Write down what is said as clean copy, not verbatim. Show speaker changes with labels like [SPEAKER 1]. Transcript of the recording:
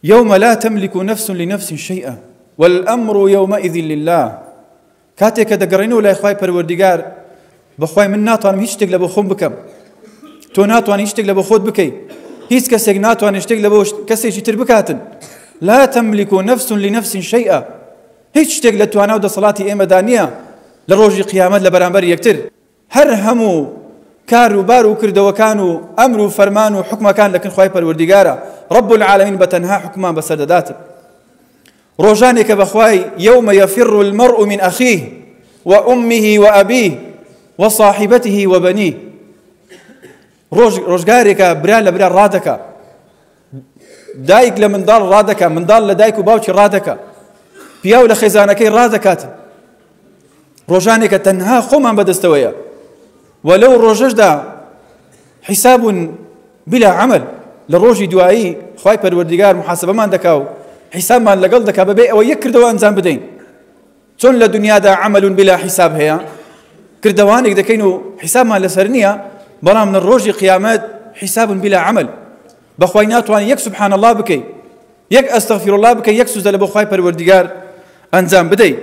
[SPEAKER 1] يوم لا تملك نفس لنفس شيئا والأمر يومئذ لله. كاتێک کە دەگەڕێنەوە لای خوای پەروەردیگار بەخوای من ناتوانم هیچ شتێک لە بۆ خۆم بکەم، تۆ ناتوانی هیچ شتێک لە بۆ خۆت بکەیت، هیچ کەسێک ناتوانێت شتێک لە بۆ کەسێکی تر بکاتن. لا تملك نفس لنفس شيئا، هیچ شتێک لە توانە و دەسەڵاتی ئێمەدا نییە لە ڕۆژی قیامەت لە بەرامبەر یەکتر. هەر هەموو کار و بار و کردەوەکان و ئەمر و فەرمان و حکمەکان لەکن خوای پەروەردیگارە رب العالمین بەتەنها حکمان بەسەر دەداتن. ڕۆژانێکە بەخوای يوم يفر المرء من أخيه وأمه وأبيه وصاحبته وبنيه، ڕۆژگارێکە برا لە برا ڕادەکە، دایک لە منداڵ ڕادەکە، منداڵ لە دایک و باوکی ڕادەکە، پیاو لە خێزانەکەی ڕادەکاتن. ڕۆژانێکە تەنها خۆمان بەدەستەوەیە ولەو ڕۆژەشدا حیساب بلا عمل، لە ڕۆژی دوایی خوای پەروەردیگار محاسبەمان دەکا و حیسابمان لەگەڵ دەکا بەبێ ئەوە یەک کردەوە ئەنجام بدەین. چۆن لە دنیادا عمل بلا حیساب هەیە، کردەوانێک دەکەین و حیسابمان لەسەر نییە، بەڵام لە ڕۆژی قیامەت حیساب بلا عمل. بەخوای ناتوانین یەک سبحان الله بکەی، یەک ئەستەغفیر الله بکەی، یەک سوزدە لە بۆ خوای پەروەردیگار ئەنجام بدەیت.